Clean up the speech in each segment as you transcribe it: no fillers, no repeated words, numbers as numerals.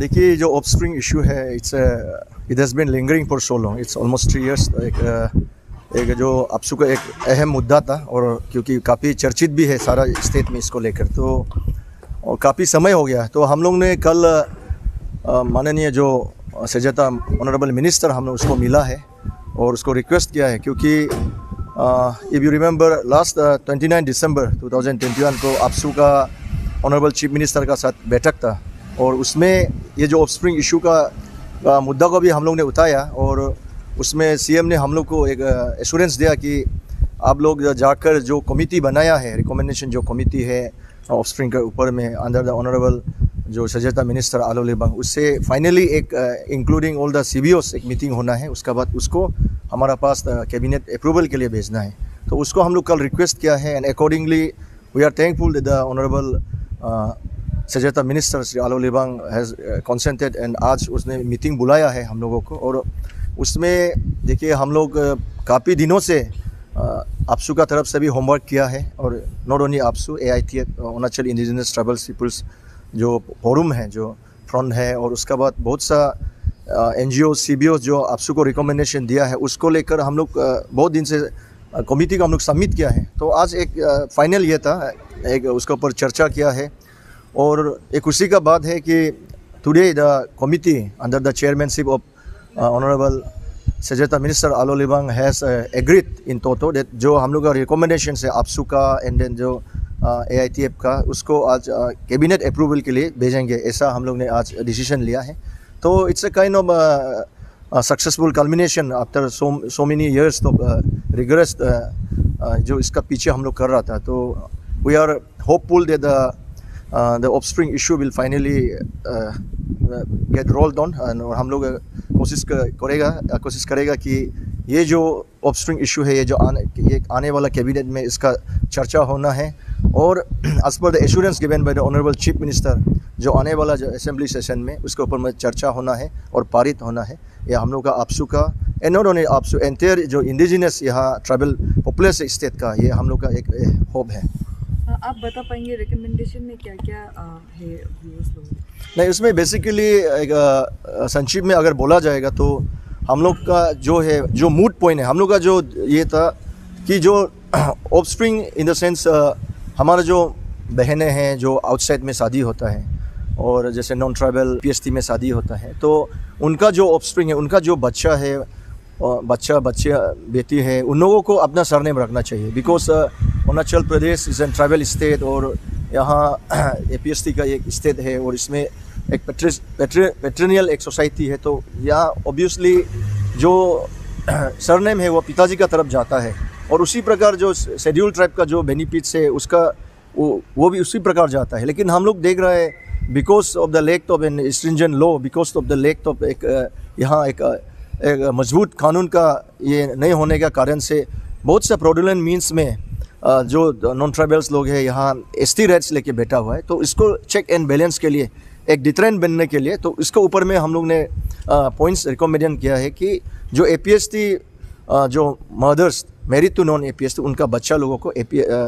देखिए जो offspring issue है it has been lingering for so long, it's almost 3 years. एक जो आपसू का एक अहम मुद्दा था और क्योंकि काफ़ी चर्चित भी है सारा स्टेट में इसको लेकर, तो और काफ़ी समय हो गया। तो हम लोग ने कल माननीय जो सजेता ऑनरेबल मिनिस्टर हम लोग उसको मिला है और उसको रिक्वेस्ट किया है, क्योंकि इफ़ यू रिमेंबर लास्ट 29 दिसंबर 2021 को आपसू का ऑनरेबल चीफ मिनिस्टर का साथ बैठक था और उसमें ये जो ऑफस्प्रिंग इशू का मुद्दा को भी हम लोग ने उठाया और उसमें सीएम ने हम लोग को एक एश्योरेंस दिया कि आप लोग जाकर जो कमेटी बनाया है, रिकमेंडेशन जो कमेटी है ऑफस्प्रिंग के ऊपर में अंडर द ऑनरेबल जो सजेता मिनिस्टर आलो लिबांग, उससे फाइनली एक इंक्लूडिंग ऑल द CBOs एक मीटिंग होना है। उसके बाद उसको हमारा पास कैबिनेट अप्रूवल के लिए भेजना है। तो उसको हम लोग कल रिक्वेस्ट किया है and accordingly we are thankful the honourable सजेता minister Shri Alo Libang has consented and आज उसने मीटिंग बुलाया है हम लोगों को। और उसमें देखिए हम लोग काफ़ी दिनों से आपसू का तरफ से भी होमवर्क किया है और not only APSU, AITF Arunachal indigenous tribals peoples जो फोरम है, जो फ्रंट है, और उसके बाद बहुत सा NGO CBOs जो आपसू को रिकमेंडेशन दिया है, उसको लेकर हम लोग बहुत दिन से कमेटी को हम लोग सबमिट किया है। तो आज एक फाइनल ये था, एक उसके ऊपर चर्चा किया है और एक खुशी का बात है कि today the committee under the chairmanship of honourable सजेता minister Alo Libang has agreed in toto that जो हम लोग का रिकमेंडेशन है आपसू का एंड देन जो AITF का, उसको आज कैबिनेट अप्रूवल के लिए भेजेंगे, ऐसा हम लोग ने आज डिसीजन लिया है। तो it's a kind of successful culmination after so many years of rigorous जो इसका पीछे हम लोग कर रहा था। तो we are hopeful that the offspring issue will finally get rolled on और हम लोग कोशिश करेगा कि ये जो offspring issue है, ये आने वाला कैबिनेट में इसका चर्चा होना है और as per the assurance given by the honorable chief minister जो आने वाला जो असेंबली सेशन में उसके ऊपर में चर्चा होना है और पारित होना है। यह हम लोग का आपसू का and not only AAPSU, entire जो इंडिजिनस यहाँ ट्राइबल पॉपुलर स्टेट का ये हम लोग का एक होप है। आप बता पाएंगे रिकमेंडेशन में क्या क्या है व्यूअर्स लोग? नहीं, उसमें बेसिकली एक संक्षिप्त में अगर बोला जाएगा तो हम लोग का जो है, जो मूड पॉइंट है हम लोग का, जो ये था कि जो ऑफस्प्रिंग इन द सेंस हमारा जो बहनें हैं जो आउटसाइड में शादी होता है और जैसे नॉन ट्राइबल PST में शादी होता है, तो उनका जो ऑफस्प्रिंग है, उनका जो बच्चा है, बेटी है, उन लोगों को अपना सरनेम रखना चाहिए। Because Arunachal Pradesh is an tribal state और यहाँ APST का एक स्टेट है और इसमें एक पेट्रेनियल एक सोसाइटी है। तो यहाँ ऑब्वियसली जो सरनेम है वो पिताजी का तरफ जाता है और उसी प्रकार जो शेड्यूल ट्राइब का जो बेनिफिट्स है उसका वो भी उसी प्रकार जाता है। लेकिन हम लोग देख रहे हैं because of the lack of an stringent law, because of the lack of यहाँ एक मजबूत कानून का ये नहीं होने के कारण से बहुत सा फ्रॉडुलेंट मीन्स में जो नॉन ट्राइबल्स लोग हैं यहाँ ST राइट्स लेके बैठा हुआ है। तो इसको चेक एंड बैलेंस के लिए, एक डिटरेंट बनने के लिए, तो इसके ऊपर में हम लोग ने पॉइंट्स रिकमेंड किया है कि जो APST जो mothers married to non APST उनका बच्चा लोगों को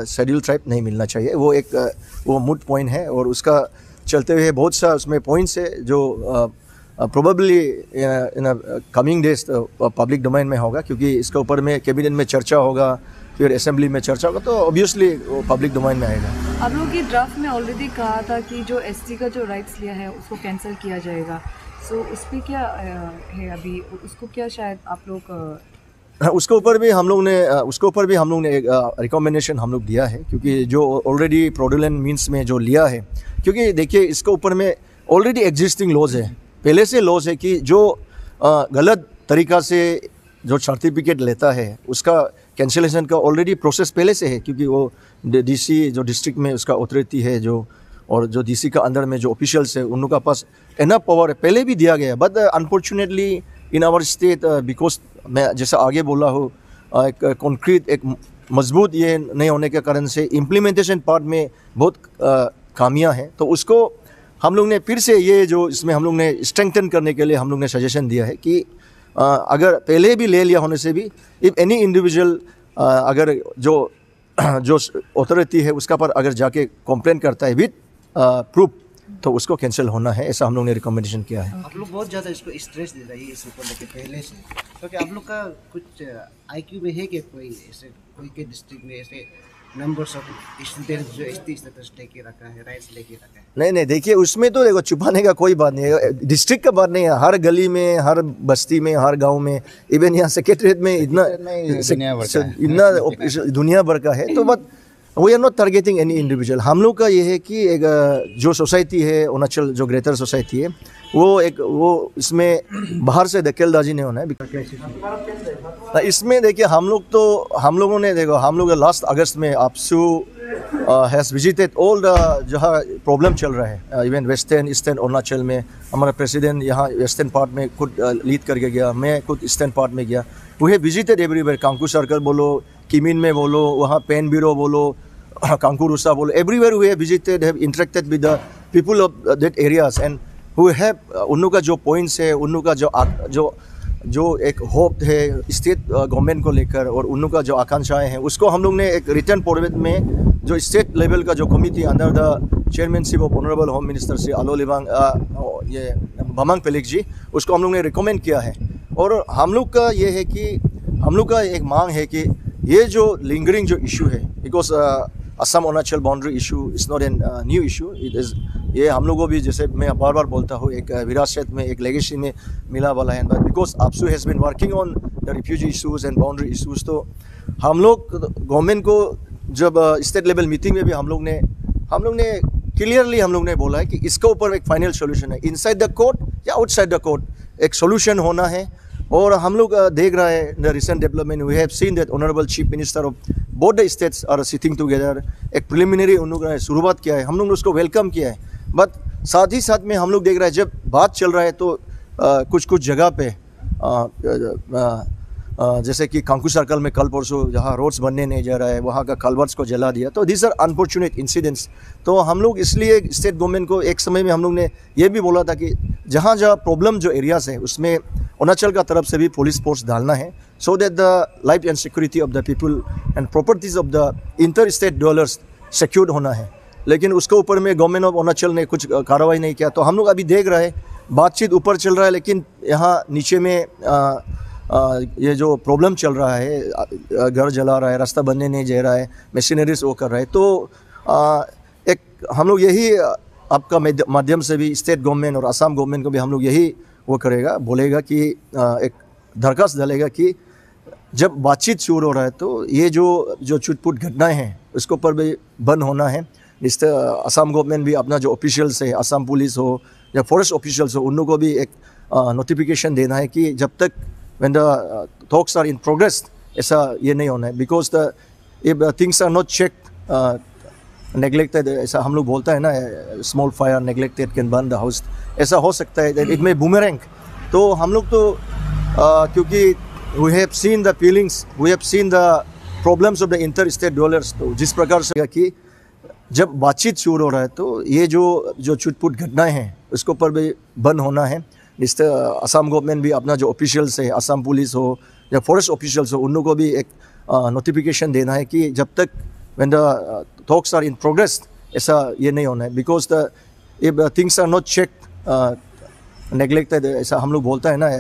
शेड्यूल ट्राइब नहीं मिलना चाहिए। वो मूड पॉइंट है और उसका चलते हुए बहुत सा उसमें पॉइंट्स है जो probably in coming days public domain में होगा, क्योंकि इसके ऊपर में कैबिनेट में चर्चा होगा, फिर असेंबली में चर्चा होगा, तो ऑब्वियसली वो पब्लिक डोमेन में आएगा। आप लोगों की ड्राफ्ट में ऑलरेडी कहा था कि जो ST का जो राइट्स लिया है उसको कैंसिल किया जाएगा, सो उस पर क्या है अभी, उसको क्या शायद आप लोग उसके ऊपर भी हम लोग ने एक रिकमेंडेशन हम लोग दिया है, क्योंकि जो ऑलरेडी फ्रॉडुलेंट मीन्स में जो लिया है, क्योंकि देखिए इसके ऊपर में ऑलरेडी एग्जिस्टिंग लॉज है, पहले से लॉज है कि जो गलत तरीक़ा से जो सर्टिफिकेट लेता है उसका कैंसिलेशन का ऑलरेडी प्रोसेस पहले से है, क्योंकि वो DC जो डिस्ट्रिक्ट में उसका अथॉरिटी है जो, और जो DC का अंदर में जो ऑफिशियल्स है उन लोगों का पास इनफ पावर पहले भी दिया गया। But unfortunately in our state because मैं जैसा आगे बोला हूँ एक कॉन्क्रीट एक मजबूत ये नहीं होने के कारण से इम्प्लीमेंटेशन पार्ट में बहुत खामियां हैं। तो उसको हम लोग ने फिर से ये जो इसमें हम लोग ने स्ट्रेंथन करने के लिए हम लोग ने सजेशन दिया है कि अगर पहले भी ले लिया होने से भी इफ़ एनी इंडिविजुअल अगर जो अथॉरिटी है उसका पर अगर जाके कंप्लेंट करता है विद प्रूफ तो उसको कैंसिल होना है, ऐसा हम लोग ने रिकमेंडेशन किया है। आप लोग बहुत ज़्यादा इसको स्ट्रेस दे रही है इस ऊपर लेके पहले से, क्योंकि आप लोग का कुछ आईक्यू में है कि कोई ऐसे कोई के डिस्ट्रिक्ट में ऐसे नंबर्स ऑफ स्टूडेंट्स जो एसटी स्टेटस लेके रखा है, राइट्स लेके रखा है? नहीं, देखिए उसमें तो देखो छुपाने का कोई बात नहीं है, डिस्ट्रिक्ट का बात नहीं है, हर गली में, हर बस्ती में, हर गांव में, इवन यहाँ सेक्रेटरीट में इतना दुनिया भर का है। तो but we are not targeting any individual. हम लोग का ये है कि एक जो सोसाइटी है अरुणाचल, जो ग्रेटर सोसाइटी है, वो इसमें बाहर से दखलंदाजी नहीं होना है। इसमें देखिए हम लोगों ने देखो, हम लोग लास्ट अगस्त में आपसू हैज़ विजिटेड ऑल द जहाँ प्रॉब्लम चल रहा है, इवन वेस्टर्न ईस्टर्न अरुणाचल में। हमारा प्रेसिडेंट यहाँ वेस्टर्न पार्ट में खुद लीड करके गया, मैं खुद ईस्टर्न पार्ट में गया। We have visited everywhere, Kangku circle बोलो, किमिन में बोलो, वहाँ पेन ब्यूरो बोलो, कांकू रूसा बोलो, everywhere we have visited, have interacted with the people of that areas and we have उन लोग का जो पॉइंट्स है, उन लोग का जो एक होप है स्टेट गवर्नमेंट को लेकर और उन लोग का जो आकांक्षाएं हैं, उसको हम लोग ने एक रिटर्न फॉर्मेट में जो स्टेट लेवल का जो committee under the chairmanship of honourable home minister Shri Alo Libang ये बामांग फेलिक्स जी, उसको हम लोग ने रिकमेंड किया है। और हम लोग का ये है कि हम लोग का एक मांग है कि ये जो लिंगरिंग जो इशू है, because Assam Arunachal boundary issue is not an new issue, it is, ये हम लोगों को भी, जैसे मैं बार बार बोलता हूँ, एक विरासत में, एक लेगेसी में मिला वाला है। But because APSU has been working on the refugee issues and boundary issues, तो हम लोग गवर्नमेंट को जब स्टेट लेवल मीटिंग में भी हम लोग ने क्लियरली हम लोग ने बोला है कि इसके ऊपर एक फाइनल सोल्यूशन है, इनसाइड द कोर्ट या आउटसाइड द कोर्ट एक सोल्यूशन होना है। और हम लोग देख रहा है the recent development, we have seen that honourable chief minister of both the states are sitting together. एक प्रिलिमिनरी उन लोगों ने शुरुआत किया है, हम लोग ने उसको वेलकम किया है। बट साथ ही साथ में हम लोग देख रहे हैं जब बात चल रहा है तो कुछ जगह पे जैसे कि कांकू सर्कल में कल परसों जहाँ रोड्स बनने नहीं जा रहा है, वहाँ का कल्वर्ट्स को जला दिया, तो दिस आर अनफॉर्चुनेट इंसिडेंट्स। तो हम लोग इसलिए स्टेट गवर्नमेंट को एक समय में हम लोग ने ये भी बोला था कि जहाँ जहाँ प्रॉब्लम जो एरियाज है उसमें अरुणाचल का तरफ से भी पुलिस फोर्स डालना है, so that the life and security of the people and properties of the inter state dwellers secured होना है। लेकिन उसके ऊपर में गवर्नमेंट ऑफ अरुणाचल ने कुछ कार्रवाई नहीं किया। तो हम लोग अभी देख रहे हैं बातचीत ऊपर चल रहा है, लेकिन यहाँ नीचे में ये जो प्रॉब्लम चल रहा है, घर जला रहा है, रास्ता बनने नहीं जा रहा है, मशीनरीज वो कर रहा है। तो एक हम लोग यही आपका माध्यम से भी स्टेट गवर्नमेंट और असम गवर्नमेंट को भी हम लोग यही वो करेगा, बोलेगा कि एक दरखास्त डालेगा कि जब बातचीत शुरू हो रहा है तो ये जो छुटपुट घटनाएं हैं उसके ऊपर भी बंद होना है। इस असम गवर्नमेंट भी अपना जो ऑफिशियल्स है, असम पुलिस हो या फॉरेस्ट ऑफिशियल्स हो, उन लोगों को भी एक नोटिफिकेशन देना है कि जब तक when the talks are in progress, ऐसा ये नहीं होना है। Because if things are not checked, neglected, ऐसा हम लोग बोलता है ना, small fire neglected can burn the house, ऐसा हो सकता है, it may boomerang। तो हम लोग तो क्योंकि we have seen the feelings, we have seen the problems of the interstate dwellers, तो जिस प्रकार से कि जब बातचीत शुरू हो रहा है तो ये जो छुटपुट घटनाएं हैं उसके ऊपर भी बंद होना है। इस असम गवर्नमेंट भी अपना जो ऑफिशियल्स है, असम पुलिस हो या फॉरेस्ट ऑफिशियल्स हो, उन लोगों को भी एक नोटिफिकेशन देना है कि जब तक when the talks are in progress, ऐसा ये नहीं होना है। Because if things are not checked, neglected, ऐसा हम लोग बोलता है ना,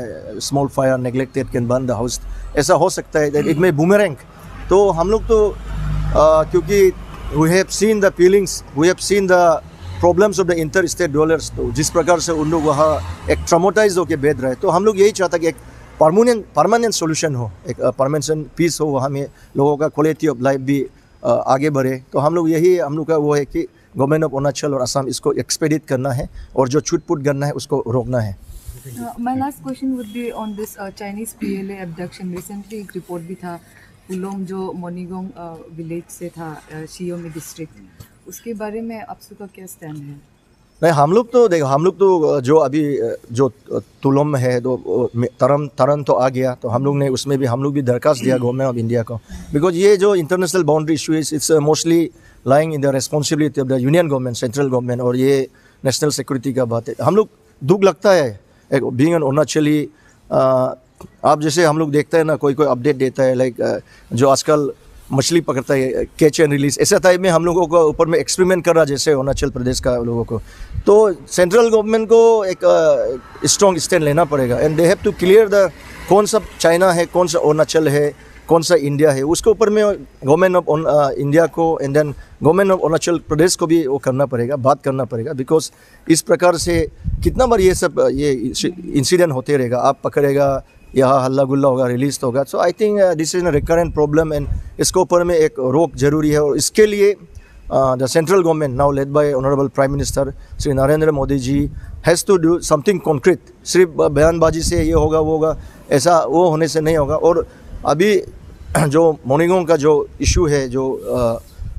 small fire neglected can burn the house, ऐसा हो सकता है, it may boomerang। तो हम लोग तो क्योंकि we have seen the feelings, we have seen the problems of the inter state dwellers, तो जिस प्रकार से उन लोग वहाँ एक ट्रॉमेटाइज होकर बैठ रहे, तो हम लोग यही चाहता कि एक परमानेंट सोल्यूशन हो, एक परमानेंट पीस हो, वहाँ में लोगों का क्वालिटी ऑफ लाइफ भी आगे बढ़े। तो हम लोग का वो है कि गवर्नमेंट ऑफ अरुणाचल और असम इसको एक्सपेडिट करना है और जो छूट-पुट करना है उसको रोकना है। My last question would be on this Chinese PLA abduction. Recently एक रिपोर्ट भी था, पुलोंग जो मोनिगोंग विलेज से था, शियोमी डिस्ट्रिक्ट, उसके बारे में आपसे का क्या स्टैंड है? नहीं, हम लोग तो जो अभी जो तुलम में है, तो तरन तो आ गया, तो हम लोग भी दरखास्त दिया गवर्नमेंट ऑफ इंडिया को। बिकॉज ये जो international boundary issue it's mostly lying in the responsibility of the union government, central government, और ये नेशनल सिक्योरिटी का बात है। हम लोग दुख लगता है एक बीइंग एन अरुणाचली, आप जैसे हम लोग देखते हैं ना, कोई अपडेट देता है, लाइक जो आजकल मछली पकड़ता है, कैच एंड रिलीज, ऐसा टाइप में हम लोगों को ऊपर में एक्सपेरिमेंट कर रहा जैसे अरुणाचल प्रदेश का लोगों को। तो सेंट्रल गवर्नमेंट को एक स्ट्रॉन्ग स्टैंड लेना पड़ेगा and they have to clear the कौन सा चाइना है, कौन सा अरुणाचल है, कौन सा इंडिया है, उसके ऊपर में गवर्नमेंट ऑफ इंडिया को and then government of Arunachal Pradesh को भी वो करना पड़ेगा, बात करना पड़ेगा। बिकॉज इस प्रकार से कितना बार ये इंसिडेंट होते रहेगा, आप पकड़ेगा, यहाँ हल्ला गुल्ला होगा, रिलीज होगा। So I think this is a recurrent problem and इसके ऊपर में एक रोक जरूरी है। और इसके लिए the central government now led by honourable prime minister Shri Narendra Modi ji has to do something concrete. सिर्फ बयानबाजी से ये होगा वो होगा, ऐसा वो होने से नहीं होगा। और अभी जो मोनिगोंग का जो इशू है, जो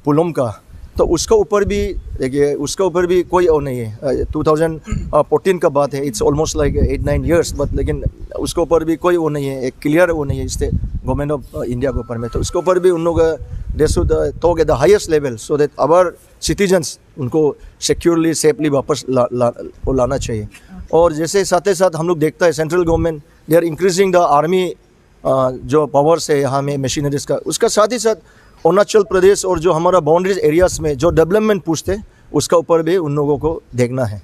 पुलोम का, तो उसका ऊपर भी देखिए, उसका ऊपर भी कोई वो नहीं है। 2014 का बात है, it's almost like 8-9 years, but लेकिन उसके ऊपर भी कोई वो नहीं है, एक क्लियर वो नहीं है इससे गवर्नमेंट ऑफ इंडिया के ऊपर में। तो उसके ऊपर भी उन लोग they should talk at the highest level so that our citizens उनको सिक्योरली सेफली वापस लाना चाहिए। और जैसे साथ ही साथ हम लोग देखता है central government they are increasing the army जो पावर्स है यहाँ में मशीनरीज का, उसका साथ ही साथ अरुणाचल प्रदेश और जो हमारा बाउंड्रीज एरियाज में जो डेवलपमेंट पूछते हैं उसका ऊपर भी उन लोगों को देखना है।